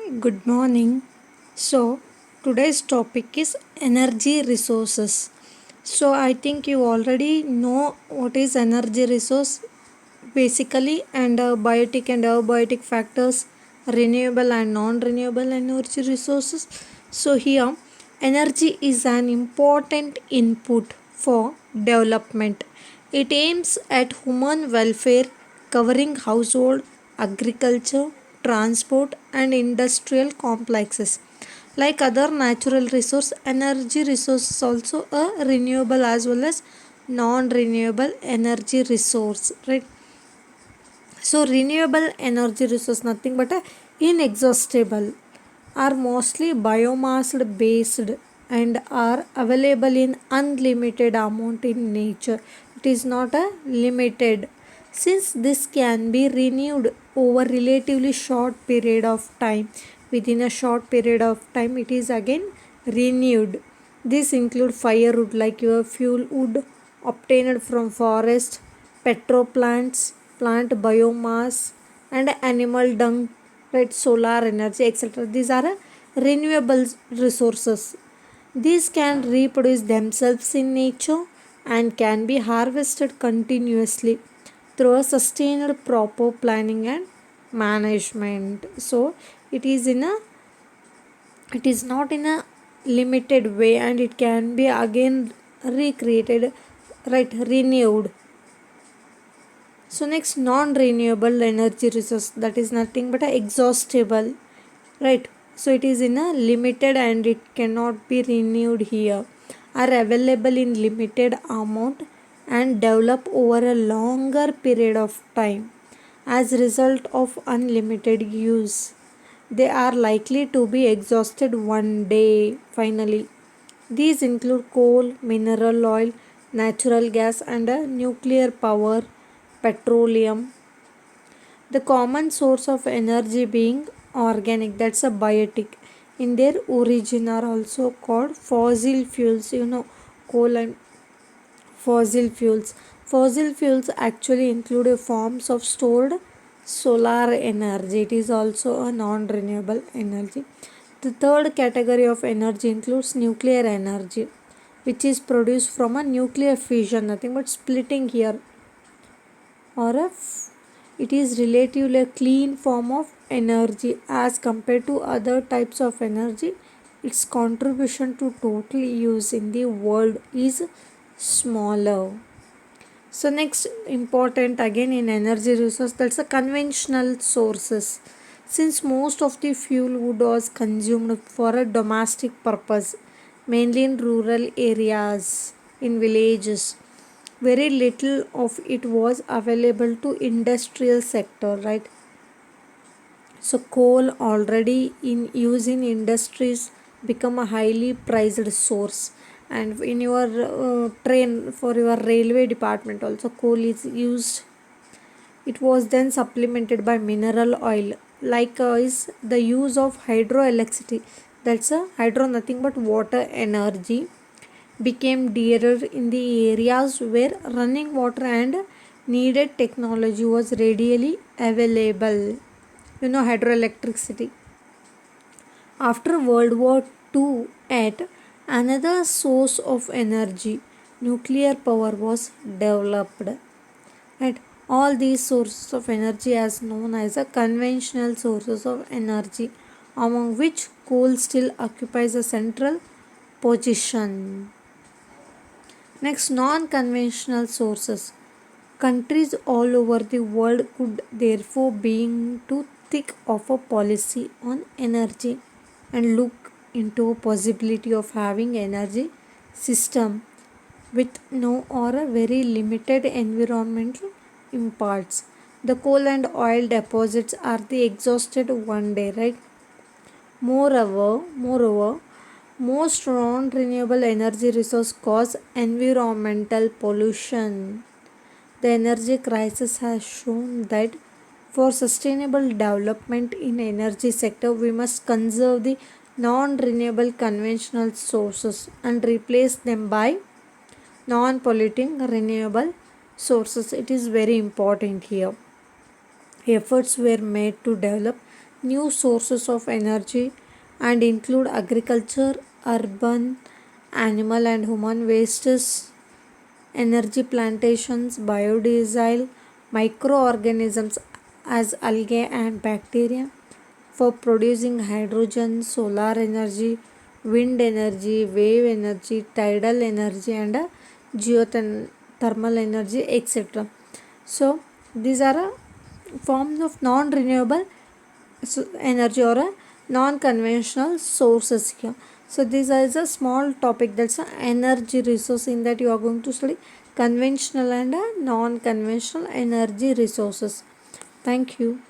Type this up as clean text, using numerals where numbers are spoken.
Good morning. So, today's topic is energy resources. So, I think you already know what is energy resource basically, and biotic and abiotic factors, renewable and non renewable energy resources. So, here energy is an important input for development. It aims at human welfare, covering household, agriculture, transport, and industrial complexes. Like other natural resource, energy resource is also a renewable as well as non-renewable energy resource, right? So renewable energy resource nothing but a inexhaustible, are mostly biomass based and are available in unlimited amount in nature. It is not a limited, since this can be renewed over relatively short period of time. Within a short period of time it is again renewed. This include firewood like your fuel wood obtained from forest, petro plants, plant biomass, and animal dung, right? Solar energy, etc. These are renewable resources. These can reproduce themselves in nature and can be harvested continuously through a sustained proper planning and management. So it is in a it is not in a limited way, and it can be again recreated, right, renewed. So next, non-renewable energy resource, that is nothing but a exhaustible, right? So it is in a limited and it cannot be renewed here, are available in limited amount and develop over a longer period of time as a result of unlimited use. They are likely to be exhausted one day finally. These include coal, mineral oil, natural gas, and nuclear power, petroleum. The common source of energy being organic, that's a biotic. In their origin are also called fossil fuels, coal and fossil fuels. Fossil fuels actually include forms of stored solar energy. It is also a non-renewable energy. The third category of energy includes nuclear energy, which is produced from a nuclear fission, nothing but splitting here, or it is relatively a clean form of energy as compared to other types of energy. Its contribution to total use in the world is smaller. So next important again in energy resource, that's a conventional sources. Since most of the fuel wood was consumed for a domestic purpose, mainly in rural areas, in villages, very little of it was available to industrial sector, right? So coal already in use in industries become a highly priced source, and in your train for your railway department also coal is used. It was then supplemented by mineral oil, like is the use of hydroelectricity, that's a hydro nothing but water energy, became dearer in the areas where running water and needed technology was readily available. Hydroelectricity. After World War II, at another source of energy, nuclear power was developed. Right? All these sources of energy as known as a conventional sources of energy, among which coal still occupies a central position. Next, non-conventional sources. Countries all over the world could therefore being to think of a policy on energy and look into a possibility of having energy system with no or a very limited environmental impacts. The coal and oil deposits are the exhausted one day, right? Moreover, most non-renewable energy resources cause environmental pollution. The energy crisis has shown that for sustainable development in energy sector, we must conserve the non-renewable conventional sources and replace them by non-polluting renewable sources. It is very important here. Efforts were made to develop new sources of energy and include agriculture, urban, animal and human wastes, energy plantations, biodiesel, microorganisms as algae and bacteria for producing hydrogen, solar energy, wind energy, wave energy, tidal energy, and geothermal energy, etc. So, these are forms of non renewable energy or a non-conventional sources here. So this is a small topic, that's a energy resource. In that you are going to study conventional and non-conventional energy resources. Thank you.